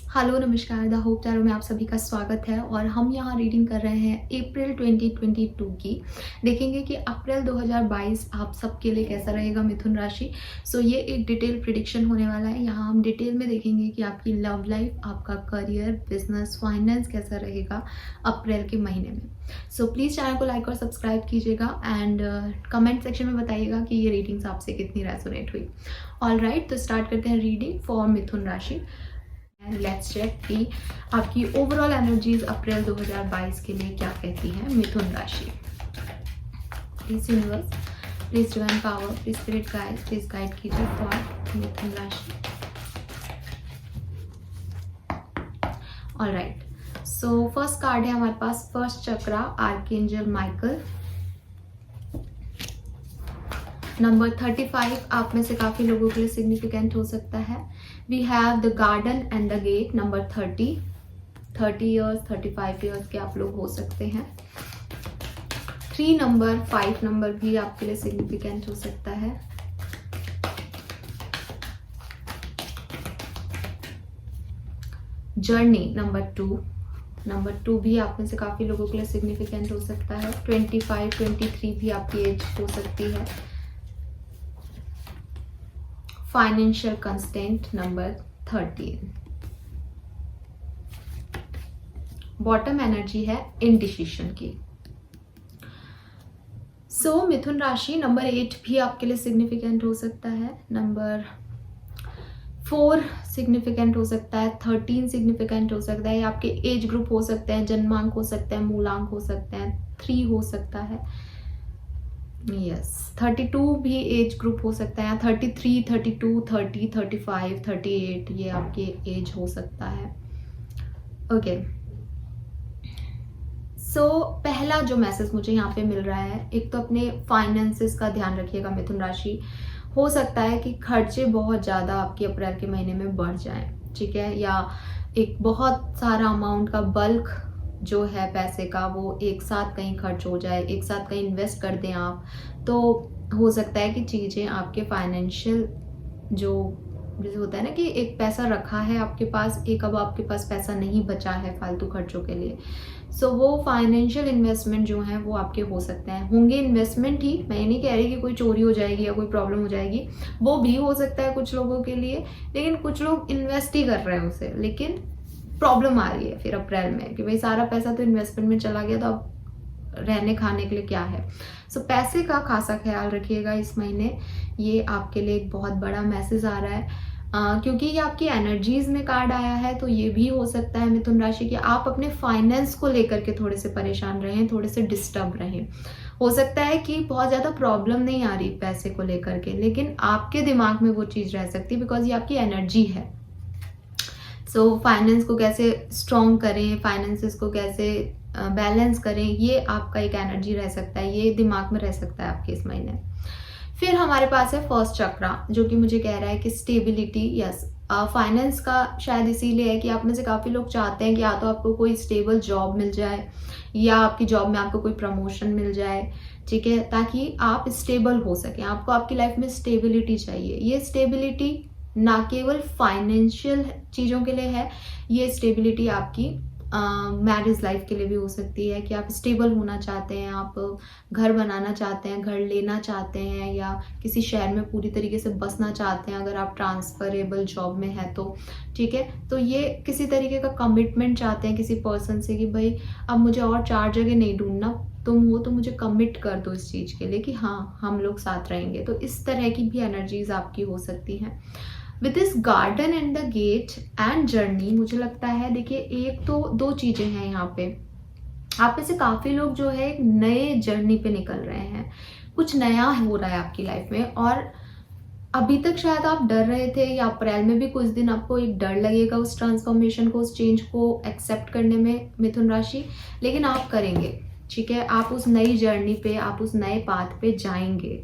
Hello नमस्कार, the hope tarot में आप सभी का स्वागत है और हम यहाँ रीडिंग कर रहे हैं अप्रैल 2022 की। देखेंगे कि अप्रैल 2022 आप सबके लिए कैसा रहेगा मिथुन राशि। ये एक डिटेल प्रिडिक्शन होने वाला है। यहाँ हम डिटेल में देखेंगे कि आपकी लव लाइफ, आपका करियर, बिजनेस, फाइनेंस कैसा रहेगा अप्रैल के महीने में। प्लीज़ चैनल को लाइक और सब्सक्राइब कीजिएगा एंड कमेंट सेक्शन में बताइएगा कि ये रीडिंग्स आपसे कितनी रेजोनेट हुई। ऑल राइट, तो स्टार्ट करते हैं रीडिंग फॉर मिथुन राशि। लेट्स चेक कि आपकी ओवरऑल एनर्जीज अप्रैल 2022 के लिए क्या कहती है मिथुन राशि। Please universe, please divine power, please spirit guide, please guide कीजिए फॉर मिथुन राशि। ऑलराइट, सो फर्स्ट कार्ड है हमारे पास फर्स्ट चक्रा, आर्कएंजल माइकल। नंबर 35 आप में से काफी लोगों के लिए सिग्निफिकेंट हो सकता है। We have the garden and the gate. Number 30 years, 35 years के आप लोग हो सकते हैं। 3 नंबर, 5 नंबर भी आपके लिए सिग्निफिकेंट हो सकता है। जर्नी नंबर 2 भी आप में से काफी लोगों के लिए सिग्निफिकेंट हो सकता है। 25, 23 भी आपकी एज हो सकती है। Financial constant number 13। Bottom energy है इनडिसीजन की। मिथुन राशि नंबर 8 भी आपके लिए सिग्निफिकेंट हो सकता है। नंबर 4 सिग्निफिकेंट हो सकता है। 13 सिग्निफिकेंट हो सकता है। आपके एज ग्रुप हो सकते हैं, जन्मांक हो सकते हैं, मूलांक हो सकते हैं। 3 हो सकता है। यस, 32 भी एज ग्रुप हो सकता है। 33, 32, 30, 35, 38 ये आपके एज हो सकता है। ओके, पहला जो मैसेज मुझे यहाँ पे मिल रहा है, एक तो अपने फाइनेंसेस का ध्यान रखिएगा मिथुन राशि। हो सकता है कि खर्चे बहुत ज़्यादा आपके अप्रैल के महीने में बढ़ जाएं, ठीक है, या एक बहुत सारा अमाउंट का बल्क जो है पैसे का वो एक साथ कहीं खर्च हो जाए, एक साथ कहीं इन्वेस्ट कर दें आप, तो हो सकता है कि चीज़ें आपके फाइनेंशियल जो जैसे होता है ना कि एक पैसा रखा है आपके पास, एक अब आपके पास पैसा नहीं बचा है फालतू खर्चों के लिए। वो फाइनेंशियल इन्वेस्टमेंट जो है वो आपके हो सकते हैं, होंगे इन्वेस्टमेंट ही। मैं ये नहीं कह रही कि कोई चोरी हो जाएगी या कोई प्रॉब्लम हो जाएगी, वो भी हो सकता है कुछ लोगों के लिए, लेकिन कुछ लोग इन्वेस्ट ही कर रहे हैं उसे, लेकिन प्रॉब्लम आ रही है फिर अप्रैल में कि भाई सारा पैसा तो इन्वेस्टमेंट में चला गया, तो अब रहने खाने के लिए क्या है। पैसे का खासा ख्याल रखिएगा इस महीने। ये आपके लिए एक बहुत बड़ा मैसेज आ रहा है। क्योंकि ये आपकी एनर्जीज में कार्ड आया है, तो ये भी हो सकता है मिथुन राशि कि आप अपने फाइनेंस को लेकर के थोड़े से परेशान रहें, थोड़े से डिस्टर्ब रहें। हो सकता है कि बहुत ज़्यादा प्रॉब्लम नहीं आ रही पैसे को लेकर के, लेकिन आपके दिमाग में वो चीज़ रह सकती है बिकॉज ये आपकी एनर्जी है। फाइनेंस को कैसे स्ट्रॉन्ग करें, फाइनेंसेस को कैसे बैलेंस करें, ये आपका एक एनर्जी रह सकता है, ये दिमाग में रह सकता है आपके इस महीने। फिर हमारे पास है फर्स्ट चक्रा, जो कि मुझे कह रहा है कि स्टेबिलिटी। यस, फाइनेंस का शायद इसीलिए है कि आप में से काफ़ी लोग चाहते हैं कि या तो आपको कोई स्टेबल जॉब मिल जाए या आपकी जॉब में आपको कोई प्रमोशन मिल जाए, ठीक है, ताकि आप स्टेबल हो सकें। आपको आपकी लाइफ में स्टेबिलिटी चाहिए। ये स्टेबिलिटी ना केवल फाइनेंशियल चीज़ों के लिए है, ये स्टेबिलिटी आपकी मैरिज लाइफ के लिए भी हो सकती है कि आप स्टेबल होना चाहते हैं, आप घर बनाना चाहते हैं, घर लेना चाहते हैं, या किसी शहर में पूरी तरीके से बसना चाहते हैं अगर आप ट्रांसफरेबल जॉब में हैं तो, ठीक है। तो ये किसी तरीके का कमिटमेंट चाहते हैं किसी पर्सन से कि भाई अब मुझे और 4 जगह नहीं ढूंढना, तुम हो तो मुझे कमिट कर दो इस चीज़ के लिए कि हाँ हम लोग साथ रहेंगे। तो इस तरह की भी एनर्जीज आपकी हो सकती हैं। With this garden and the gate and journey, मुझे लगता है, देखिए एक तो 2 चीजें हैं यहाँ पे। आप में से काफी लोग जो है एक नए जर्नी पे निकल रहे हैं, कुछ नया हो रहा है आपकी लाइफ में, और अभी तक शायद आप डर रहे थे, या अप्रैल में भी कुछ दिन आपको एक डर लगेगा उस ट्रांसफॉर्मेशन को, उस चेंज को एक्सेप्ट करने में मिथुन राशि, लेकिन आप करेंगे, ठीक है। आप उस नई जर्नी पे, आप उस नए पाथ पे जाएंगे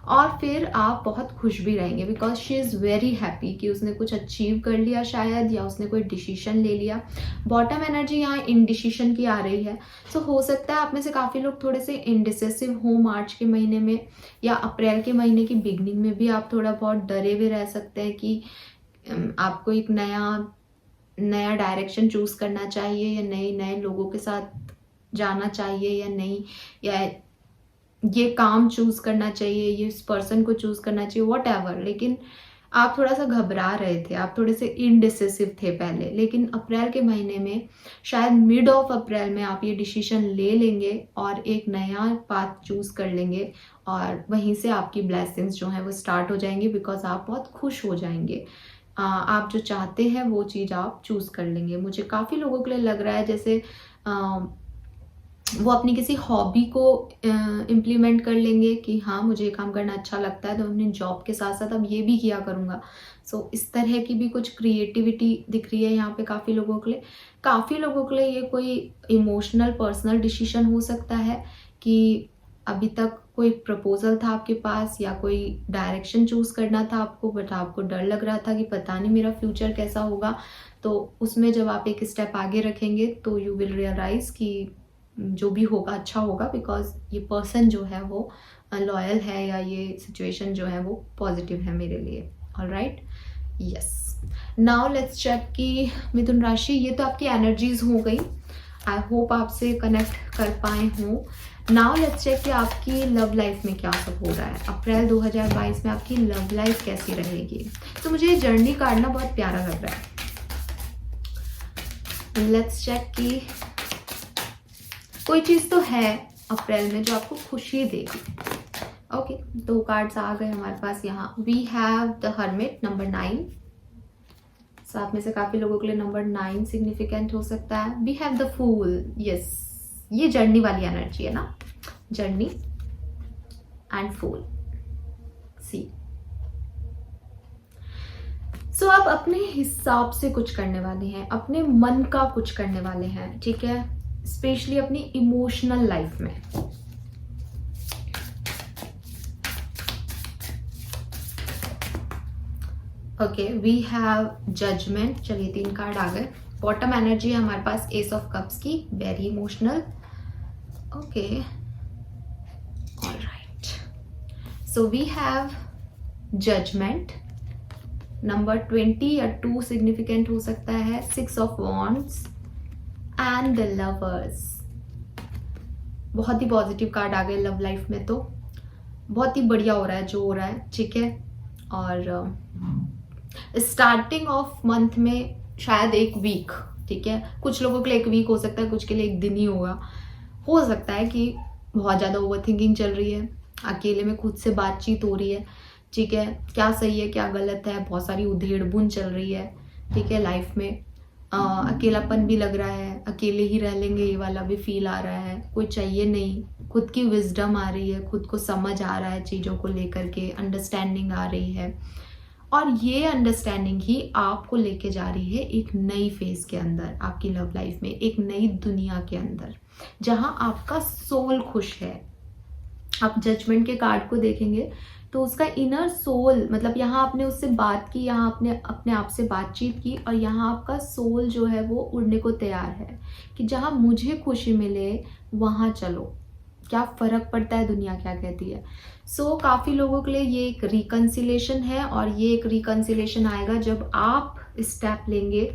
और फिर आप बहुत खुश भी रहेंगे because she is very happy कि उसने कुछ अचीव कर लिया शायद, या उसने कोई डिसीजन ले लिया। बॉटम एनर्जी यहाँ इनडिसीजन की आ रही है। हो सकता है आप में से काफ़ी लोग थोड़े से इनडिसिसिव हो मार्च के महीने में, या अप्रैल के महीने की बिगनिंग में भी आप थोड़ा बहुत डरे हुए रह सकते हैं कि आपको एक नया नया डायरेक्शन चूज करना चाहिए या नए नए लोगों के साथ जाना चाहिए या नहीं, या ये काम चूज करना चाहिए, ये इस पर्सन को चूज करना चाहिए, वॉट एवर। लेकिन आप थोड़ा सा घबरा रहे थे, आप थोड़े से इनडिसिसिव थे पहले, लेकिन अप्रैल के महीने में शायद मिड ऑफ अप्रैल में आप ये डिसीजन ले लेंगे और एक नया पाथ चूज कर लेंगे, और वहीं से आपकी ब्लेसिंग्स जो हैं वो स्टार्ट हो जाएंगी, बिकॉज आप बहुत खुश हो जाएंगे। आप जो चाहते हैं वो चीज़ आप चूज कर लेंगे। मुझे काफ़ी लोगों के लिए लग रहा है जैसे वो अपनी किसी हॉबी को इम्प्लीमेंट कर लेंगे कि हाँ मुझे ये काम करना अच्छा लगता है तो अपने जॉब के साथ साथ अब ये भी किया करूँगा। सो इस तरह की भी कुछ क्रिएटिविटी दिख रही है यहाँ पे काफ़ी लोगों के लिए। काफ़ी लोगों के लिए ये कोई इमोशनल पर्सनल डिसीजन हो सकता है कि अभी तक कोई प्रपोजल था आपके पास या कोई डायरेक्शन चूज करना था आपको, बट आपको डर लग रहा था कि पता नहीं मेरा फ्यूचर कैसा होगा। तो उसमें जब आप एक स्टेप आगे रखेंगे तो यू विल रियलाइज कि जो भी होगा अच्छा होगा, बिकॉज ये पर्सन जो है वो लॉयल है या ये सिचुएशन जो है वो पॉजिटिव है मेरे लिए। Alright, yes. Now let's check कि मिथुन राशि, ये तो आपकी एनर्जीज हो गई, आई होप आपसे कनेक्ट कर पाए हूँ। नाउ लेट्स चेक कि आपकी लव लाइफ में क्या सब हो रहा है। अप्रैल 2022 में आपकी लव लाइफ कैसी रहेगी। तो मुझे ये जर्नी कार्ड ना बहुत प्यारा लग रहा है। लेट्स चेक कि कोई चीज़ तो है अप्रैल में जो आपको खुशी देगी। ओके, दो कार्ड्स आ गए हमारे पास यहाँ। We have the hermit, number 9। साथ में से काफ़ी लोगों के लिए नंबर 9 सिग्निफिकेंट हो सकता है। We have the fool, yes, ये जर्नी वाली एनर्जी है ना, जर्नी एंड फूल, सी। सो आप अपने हिसाब से कुछ करने वाले हैं, अपने मन का कुछ करने वाले हैं, ठीक है, स्पेशली अपनी इमोशनल लाइफ में। Okay, we have judgment. चलिए 3 कार्ड आ गए। बॉटम एनर्जी है हमारे पास एस ऑफ कप्स की, very emotional. Okay, alright, so we have judgment, number 20 या 2 सिग्निफिकेंट हो सकता है, 6 of wands and the lovers. बहुत ही पॉजिटिव कार्ड आ गए लव लाइफ में, तो बहुत ही बढ़िया हो रहा है जो हो रहा है, ठीक है। और स्टार्टिंग ऑफ मंथ में शायद एक वीक, ठीक है, कुछ लोगों के लिए एक वीक हो सकता है, कुछ के लिए एक दिन ही होगा। हो सकता है कि बहुत ज़्यादा ओवर थिंकिंग चल रही है, अकेले में खुद से बातचीत हो रही है, ठीक है, क्या सही है क्या गलत है, बहुत सारी उधेड़ बुन चल रही है, ठीक है, लाइफ में अकेलापन भी लग रहा है, अकेले ही रह लेंगे ये वाला भी फील आ रहा है, कोई चाहिए नहीं, खुद की विजडम आ रही है, खुद को समझ आ रहा है, चीज़ों को लेकर के अंडरस्टैंडिंग आ रही है, और ये अंडरस्टैंडिंग ही आपको लेके जा रही है एक नई फेज के अंदर, आपकी लव लाइफ में, एक नई दुनिया के अंदर, जहां आपका सोल खुश है। आप जजमेंट के कार्ड को देखेंगे तो उसका इनर सोल, मतलब यहाँ आपने उससे बात की, यहाँ आपने अपने आप से बातचीत की, और यहाँ आपका सोल जो है वो उड़ने को तैयार है कि जहाँ मुझे खुशी मिले वहाँ चलो, क्या फ़र्क पड़ता है दुनिया क्या कहती है। सो काफ़ी लोगों के लिए ये एक रिकन्सिलेशन है, और ये एक रिकन्सिलेशन आएगा जब आप स्टेप लेंगे,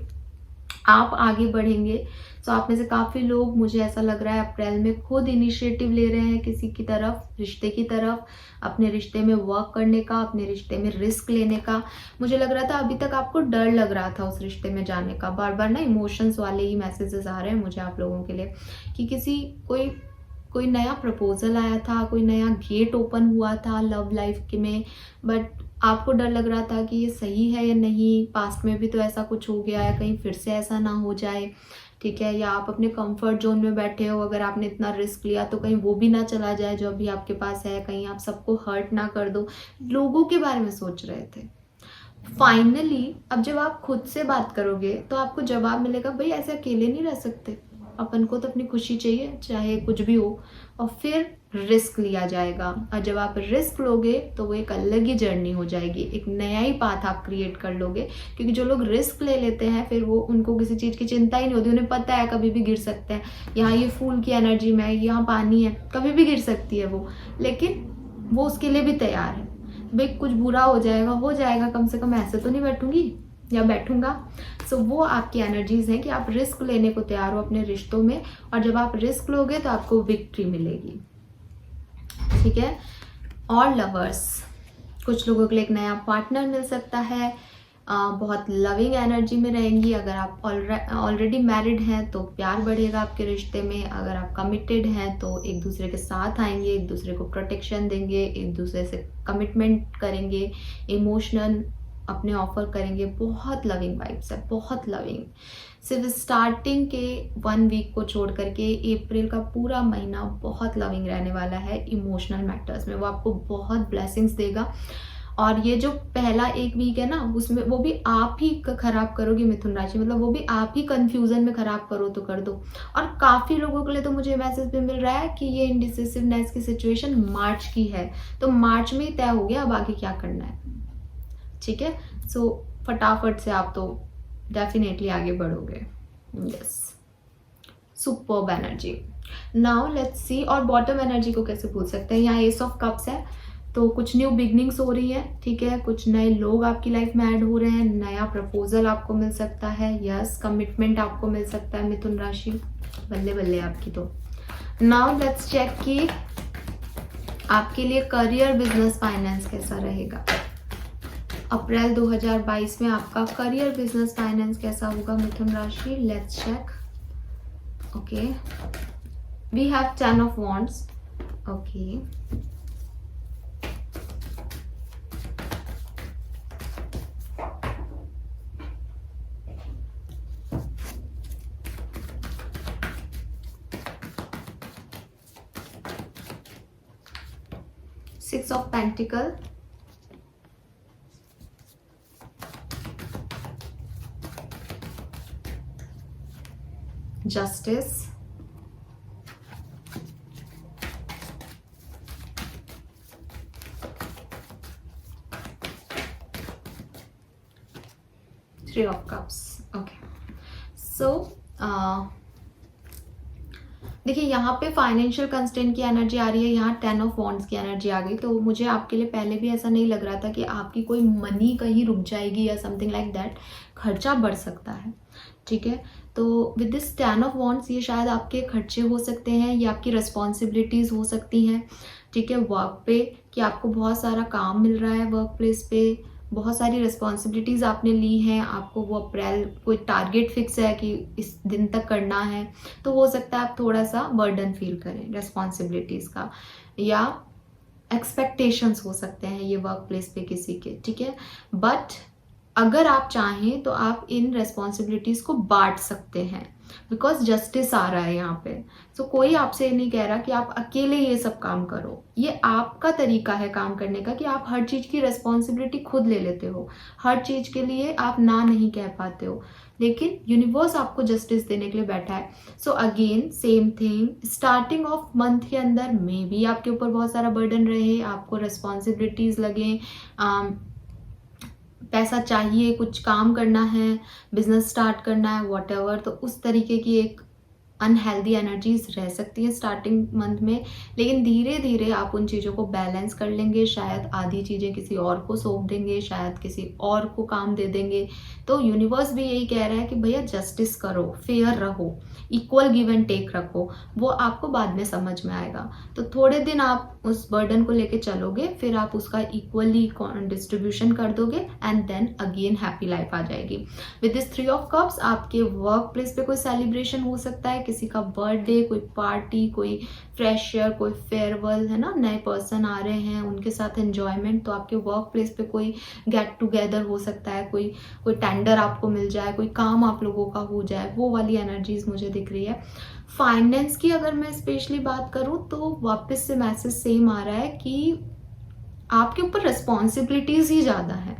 आप आगे बढ़ेंगे। सो आप में से काफ़ी लोग, मुझे ऐसा लग रहा है, अप्रैल में खुद इनिशिएटिव ले रहे हैं किसी की तरफ, रिश्ते की तरफ, अपने रिश्ते में वर्क करने का, अपने रिश्ते में रिस्क लेने का। मुझे लग रहा था अभी तक आपको डर लग रहा था उस रिश्ते में जाने का, बार बार ना इमोशंस वाले ही मैसेजेस आ रहे हैं मुझे आप लोगों के लिए कि किसी कोई नया प्रपोजल आया था, कोई नया गेट ओपन हुआ था लव लाइफ के में, बट आपको डर लग रहा था कि ये सही है या नहीं, पास्ट में भी तो ऐसा कुछ हो गया है, कहीं फिर से ऐसा ना हो जाए, ठीक है, या आप अपने कंफर्ट जोन में बैठे हो, अगर आपने इतना रिस्क लिया तो कहीं वो भी ना चला जाए जो अभी आपके पास है, कहीं आप सबको हर्ट ना कर दो, लोगों के बारे में सोच रहे थे। फाइनली अब जब आप खुद से बात करोगे तो आपको जवाब मिलेगा, भाई ऐसे अकेले नहीं रह सकते, अपन को तो अपनी खुशी चाहिए चाहे कुछ भी हो, और फिर रिस्क लिया जाएगा, और जब आप रिस्क लोगे तो वो एक अलग ही जर्नी हो जाएगी, एक नया ही पाथ आप क्रिएट कर लोगे, क्योंकि जो लोग रिस्क ले लेते हैं फिर वो, उनको किसी चीज़ की चिंता ही नहीं होती, उन्हें पता है कभी भी गिर सकते हैं, यहाँ ये फूल की एनर्जी में है, यहाँ पानी है, कभी भी गिर सकती है वो, लेकिन वो उसके लिए भी तैयार है, भाई कुछ बुरा हो जाएगा, कम से कम ऐसे तो नहीं बैठूंगी, या बैठूंगा। सो वो आपकी एनर्जीज हैं कि आप रिस्क लेने को तैयार हो अपने रिश्तों में, और जब आप रिस्क लोगे तो आपको विक्ट्री मिलेगी। ठीक है। और लवर्स, कुछ लोगों के लिए एक नया पार्टनर मिल सकता है, बहुत लविंग एनर्जी में रहेंगी। अगर आप ऑलरेडी मैरिड हैं तो प्यार बढ़ेगा आपके रिश्ते में। अगर आप कमिटेड हैं तो एक दूसरे के साथ आएंगे, एक दूसरे को प्रोटेक्शन देंगे, एक दूसरे से कमिटमेंट करेंगे, इमोशनल अपने ऑफर करेंगे। बहुत लविंग वाइब्स है, बहुत लविंग। सिर्फ स्टार्टिंग के 1 वीक को छोड़ करके अप्रैल का पूरा महीना बहुत लविंग रहने वाला है इमोशनल मैटर्स में। वो आपको बहुत ब्लेसिंग्स देगा। और ये जो पहला 1 वीक है ना, उसमें वो भी आप ही खराब करोगे मिथुन राशि, मतलब वो भी आप ही कंफ्यूजन में खराब करो तो कर दो। और काफी लोगों के लिए तो मुझे मैसेज भी मिल रहा है कि ये इंडिसिसिवनेस की सिचुएशन मार्च की है, तो मार्च में ही तय हो गया अब आगे क्या करना है। ठीक है। सो फटाफट से आप तो डेफिनेटली आगे बढ़ोगे। Yes, superb energy. Now let's see, और बॉटम एनर्जी को कैसे भूल सकते हैं। यहाँ एस ऑफ कप्स है, तो कुछ न्यू बिगनिंग्स हो रही है। ठीक है, कुछ नए लोग आपकी लाइफ में ऐड हो रहे हैं, नया प्रपोजल आपको मिल सकता है। यस, कमिटमेंट आपको मिल सकता है मिथुन राशि। बल्ले बल्ले आपकी तो। नाउ लेट्स चेक कि आपके लिए करियर, बिजनेस, फाइनेंस कैसा रहेगा। अप्रैल 2022 में आपका करियर, बिजनेस, फाइनेंस कैसा होगा मिथुन राशि। Let's check. Okay, we have 10 of wands. Okay, Six of Pentacles, Justice, Three of Cups. Okay, so देखिए यहाँ पे फाइनेंशियल कंस्ट्रेंट की एनर्जी आ रही है, यहाँ 10 ऑफ वॉन्ड्स की एनर्जी आ गई। तो मुझे आपके लिए पहले भी ऐसा नहीं लग रहा था कि आपकी कोई मनी कहीं रुक जाएगी या समथिंग लाइक दैट। खर्चा बढ़ सकता है। ठीक है, तो विद दिस 10 ऑफ वॉन्ड्स ये शायद आपके खर्चे हो सकते हैं, ये आपकी रिस्पॉन्सिबिलिटीज हो सकती हैं। ठीक है, वर्क पे कि आपको बहुत सारा काम मिल रहा है, वर्क प्लेस पे बहुत सारी रिस्पॉन्सिबिलिटीज़ आपने ली हैं, आपको वो अप्रैल कोई टारगेट फिक्स है कि इस दिन तक करना है, तो हो सकता है आप थोड़ा सा बर्डन फील करें रिस्पॉन्सिबिलिटीज़ का, या एक्सपेक्टेशंस हो सकते हैं ये वर्क प्लेस पे किसी के। ठीक है, बट अगर आप चाहें तो आप इन रिस्पॉन्सिबिलिटीज़ को बांट सकते हैं, बिकॉज जस्टिस आ रहा है यहाँ पे। सो कोई आपसे नहीं कह रहा कि आप अकेले ये सब काम करो। ये आपका तरीका है काम करने का कि आप हर चीज़ की रिस्पॉन्सिबिलिटी खुद ले लेते हो, हर चीज़ के लिए आप ना नहीं कह पाते हो, लेकिन यूनिवर्स आपको जस्टिस देने के लिए बैठा है। So again same thing, starting of month के अंदर मे बी आपके ऊपर बहुत सारा बर्डन रहे, आपको रिस्पॉन्सिबिलिटीज़ लगे, पैसा चाहिए, कुछ काम करना है, बिजनेस स्टार्ट करना है, व्हाटएवर, तो उस तरीके की एक अनहेल्दी एनर्जीज रह सकती है स्टार्टिंग मंथ में। लेकिन धीरे धीरे आप उन चीज़ों को बैलेंस कर लेंगे, शायद आधी चीज़ें किसी और को सौंप देंगे, शायद किसी और को काम दे देंगे। तो यूनिवर्स भी यही कह रहा है कि भैया जस्टिस करो, फेयर रहो, इक्वल गिव एंड टेक रखो, वो आपको बाद में समझ में आएगा। तो थोड़े दिन आप उस बर्डन को लेके चलोगे, फिर आप उसका इक्वली डिस्ट्रीब्यूशन कर दोगे, and then again happy life आ जाएगी। विद दिस 3 ऑफ कप्स आपके वर्क प्लेस पे कोई सेलिब्रेशन हो सकता है, किसी का बर्थडे, कोई पार्टी, कोई फ्रेशर, कोई फेयरवेल, है ना, नए पर्सन आ रहे हैं, उनके साथ एंजॉयमेंट। तो आपके वर्क प्लेस पे कोई गेट टुगेदर हो सकता है, कोई टेंडर आपको मिल जाए, कोई काम आप लोगों का हो जाए, वो वाली एनर्जीज मुझे दिख रही है। फाइनेंस की अगर मैं स्पेशली बात करूं तो वापस से मैसेज सेम आ रहा है कि आपके ऊपर रिस्पॉन्सिबिलिटीज ही ज़्यादा है,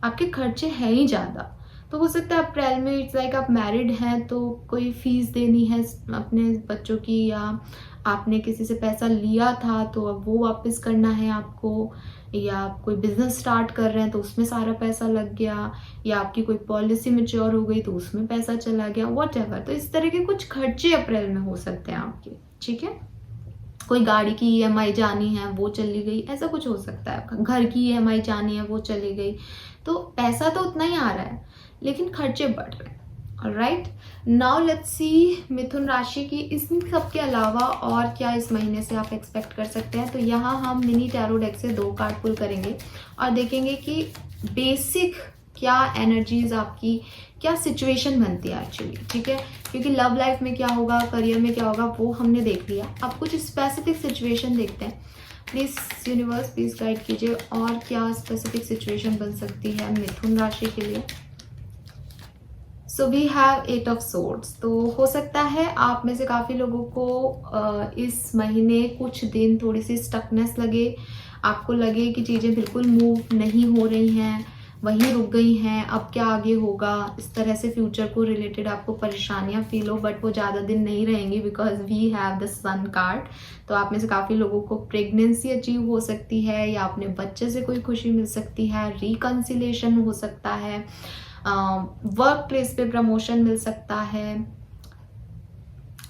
आपके खर्चे हैं ही ज़्यादा। तो हो सकता है अप्रैल में इट्स लाइक आप मैरिड हैं तो कोई फीस देनी है अपने बच्चों की, या आपने किसी से पैसा लिया था तो अब वो वापस करना है आपको, या आप कोई बिजनेस स्टार्ट कर रहे हैं तो उसमें सारा पैसा लग गया, या आपकी कोई पॉलिसी मैच्योर हो गई तो उसमें पैसा चला गया, व्हाटएवर। तो इस तरह के कुछ खर्चे अप्रैल में हो सकते हैं आपके। ठीक है, कोई गाड़ी की ईएमआई जानी है वो चली गई, ऐसा कुछ हो सकता है, घर की ईएमआई जानी है वो चली गई। तो पैसा तो उतना ही आ रहा है लेकिन खर्चे बढ़ रहे हैं। ऑलराइट, नाउ लेट्स सी मिथुन राशि की इस सब के अलावा और क्या इस महीने से आप एक्सपेक्ट कर सकते हैं। तो यहाँ हम मिनी टैरो डेक से 2 कार्ड पुल करेंगे और देखेंगे कि बेसिक क्या एनर्जीज आपकी, क्या सिचुएशन बनती है एक्चुअली, ठीक है। क्योंकि लव लाइफ में क्या होगा, करियर में क्या होगा, वो हमने देख लिया। अब कुछ स्पेसिफिक सिचुएशन देखते हैं। प्लीज यूनिवर्स प्लीज गाइड कीजिए और क्या स्पेसिफिक सिचुएशन बन सकती है मिथुन राशि के लिए। So we have 8 of swords. तो हो सकता है आप में से काफ़ी लोगों को इस महीने कुछ दिन थोड़ी सी स्टकनेस लगे, आपको लगे कि चीज़ें बिल्कुल मूव नहीं हो रही हैं, वहीं रुक गई हैं, अब क्या आगे होगा, इस तरह से फ्यूचर को रिलेटेड आपको परेशानियां फील हो। बट वो ज़्यादा दिन नहीं रहेंगी because we have the sun card. तो आप में से काफ़ी लोगों को प्रेगनेंसी अचीव हो सकती है या अपने बच्चे से कोई खुशी मिल सकती है, रिकन्सिलेशन हो सकता है, वर्क प्लेस पे प्रमोशन मिल सकता है,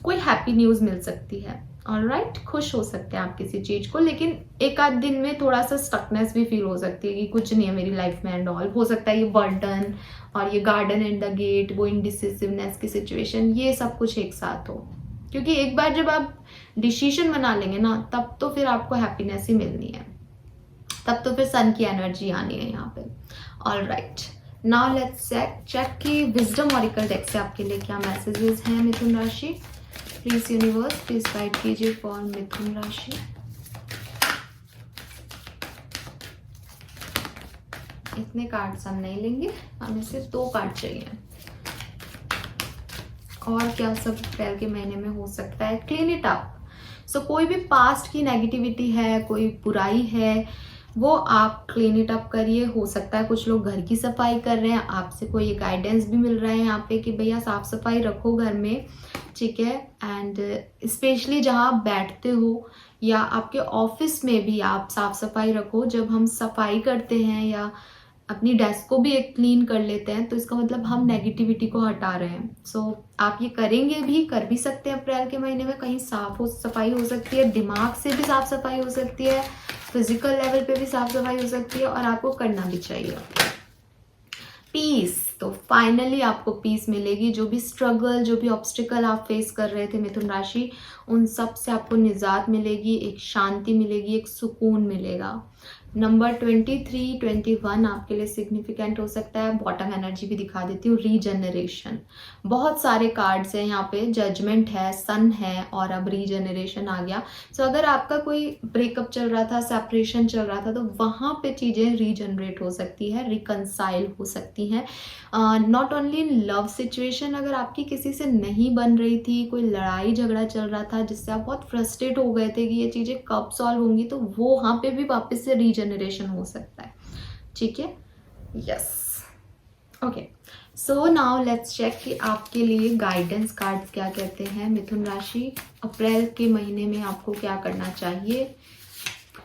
कोई हैप्पी न्यूज़ मिल सकती है। ऑलराइट, खुश हो सकते हैं आप किसी चीज को, लेकिन एक आध दिन में थोड़ा सा स्टकनेस भी फील हो सकती है कि कुछ नहीं है मेरी लाइफ में एंड ऑल। हो सकता है ये बर्डन और ये गार्डन एंड द गेट, वो इंडिसिसिवनेस की सिचुएशन, ये सब कुछ एक साथ हो। क्योंकि एक बार जब आप डिसीजन बना लेंगे ना, तब तो फिर आपको हैप्पीनेस ही मिलनी है, तब तो फिर सन की एनर्जी आनी है यहाँ पे। ऑलराइट, नाउ लेट्स चेक कि विजडम ऑरिकल डेक से आपके लिए क्या मैसेजेस हैं मिथुन राशि। प्लीज यूनिवर्स प्लीज गाइड कीजिए फॉर मिथुन राशि। इतने कार्ड्स हम नहीं लेंगे, हमें सिर्फ 2 कार्ड चाहिए। और क्या सब अप्रैल के महीने में हो सकता है। Clean it up. सो कोई भी पास्ट की नेगेटिविटी है, कोई बुराई है, वो आप क्लीन इट अप करिए। हो सकता है कुछ लोग घर की सफाई कर रहे हैं, आपसे कोई गाइडेंस भी मिल रहा है यहाँ पे कि भैया साफ सफाई रखो घर में, ठीक है। एंड स्पेशली जहाँ आप बैठते हो या आपके ऑफिस में भी आप साफ सफाई रखो। जब हम सफाई करते हैं या अपनी डेस्क को भी एक क्लीन कर लेते हैं तो इसका मतलब हम नेगेटिविटी को हटा रहे हैं। सो आप ये करेंगे भी, कर भी सकते हैं अप्रैल के महीने में। कहीं सफाई हो सकती है, दिमाग से भी साफ सफाई हो सकती है, फिजिकल लेवल पे भी साफ सफाई हो सकती है और आपको करना भी चाहिए। पीस, तो फाइनली आपको पीस मिलेगी। जो भी स्ट्रगल, जो भी ऑब्स्टिकल आप फेस कर रहे थे मिथुन राशि, उन सब से आपको निजात मिलेगी, एक शांति मिलेगी, एक सुकून मिलेगा। नंबर 23, 21 आपके लिए सिग्निफिकेंट हो सकता है। बॉटम एनर्जी भी दिखा देती हूँ, रीजनरेशन। बहुत सारे कार्ड्स हैं यहाँ पे, जजमेंट है, सन है और अब रीजनरेशन आ गया। सो अगर आपका कोई ब्रेकअप चल रहा था, सेपरेशन चल रहा था, तो वहाँ पे चीज़ें रीजनरेट हो सकती है, रिकनसाइल हो सकती हैं। Not only in love situation, अगर आपकी किसी से नहीं बन रही थी, कोई लड़ाई झगड़ा चल रहा था जिससे आप बहुत फ्रस्ट्रेट हो गए थे कि ये चीज़ें कब सॉल्व होंगी, तो वो वहाँ पे भी वापस से रीजनरेशन हो सकता है, ठीक है। Yes, okay. So now let's check कि आपके लिए गाइडेंस कार्ड्स क्या कहते हैं मिथुन राशि। अप्रैल के महीने में आपको क्या करना चाहिए।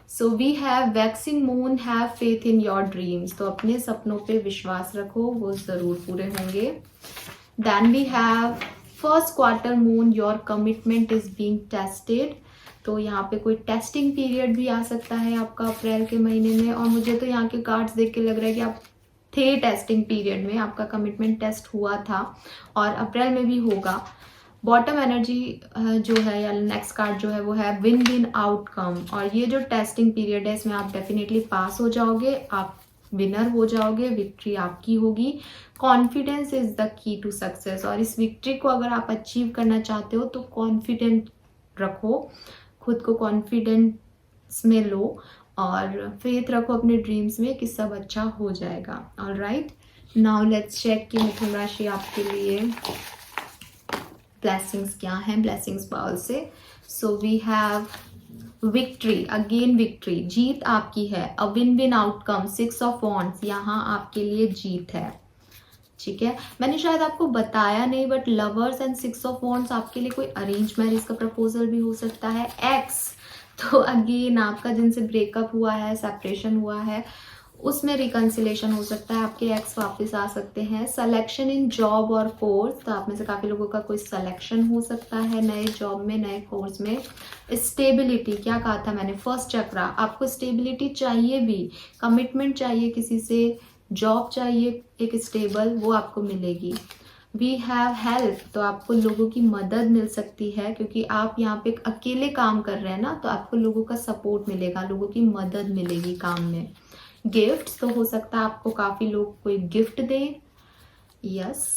So we have waxing moon, have faith in your dreams. तो अपने सपनों पे विश्वास रखो, वो जरूर पूरे होंगे। Then we have first quarter moon, your commitment is being tested. तो यहाँ पे कोई टेस्टिंग पीरियड भी आ सकता है आपका अप्रैल के महीने में, और मुझे तो यहाँ के कार्ड्स देख के लग रहा है कि आप थे टेस्टिंग पीरियड में, आपका कमिटमेंट टेस्ट हुआ था और अप्रैल में भी होगा। बॉटम एनर्जी जो है या नेक्स्ट कार्ड जो है वो है विन विन आउटकम, और ये जो टेस्टिंग पीरियड है इसमें आप डेफिनेटली पास हो जाओगे, आप विनर हो जाओगे, विक्ट्री आपकी होगी। Confidence is the key to success, और इस विक्ट्री को अगर आप अचीव करना चाहते हो तो कॉन्फिडेंट रखो, खुद को कॉन्फिडेंस में लो और फेथ रखो अपने ड्रीम्स में कि सब अच्छा हो जाएगा। ऑलराइट, नाउ लेट्स चेक कि मिथुन राशि आपके लिए ब्लेसिंग्स क्या हैं, ब्लेसिंग्स बाउल से। So we have victory, again victory, जीत आपकी है। A win win outcome, 6 of wands, यहाँ आपके लिए जीत है, ठीक है। मैंने शायद आपको बताया नहीं, but lovers and 6 of wands आपके लिए कोई अरेंज मैरिज का प्रपोजल भी हो सकता है। एक्स, तो अगेन आपका जिनसे ब्रेकअप हुआ है, सेपरेशन हुआ है, उसमें रिकन्सिलेशन हो सकता है, आपके एक्स वापस आ सकते हैं। सिलेक्शन इन जॉब और कोर्स, तो आप में से काफ़ी लोगों का कोई सिलेक्शन हो सकता है नए जॉब में, नए कोर्स में। स्टेबिलिटी, क्या कहा था मैंने, फर्स्ट चक्रा, आपको स्टेबिलिटी चाहिए भी, कमिटमेंट चाहिए किसी से, जॉब चाहिए एक स्टेबल, वो आपको मिलेगी। वी हैव हेल्प, तो आपको लोगों की मदद मिल सकती है, क्योंकि आप यहाँ पे अकेले काम कर रहे हैं ना, तो आपको लोगों का सपोर्ट मिलेगा, लोगों की मदद मिलेगी काम में। गिफ्ट्स, तो हो सकता है आपको काफ़ी लोग कोई गिफ्ट दे। यस,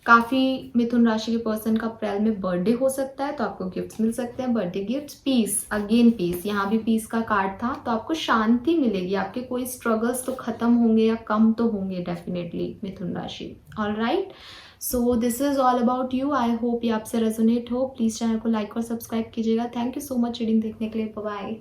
काफ़ी मिथुन राशि के पर्सन का अप्रैल में बर्थडे हो सकता है, तो आपको गिफ्ट्स मिल सकते हैं, birthday gifts. Peace, again peace, यहाँ भी पीस का कार्ड था, तो आपको शांति मिलेगी, आपके कोई स्ट्रगल्स तो खत्म होंगे या कम तो होंगे डेफिनेटली मिथुन राशि। All right, so this is all about you. I hope ये आपसे रेजोनेट हो। प्लीज़ चैनल को लाइक और सब्सक्राइब कीजिएगा। Thank you so much reading देखने के लिए। बाय।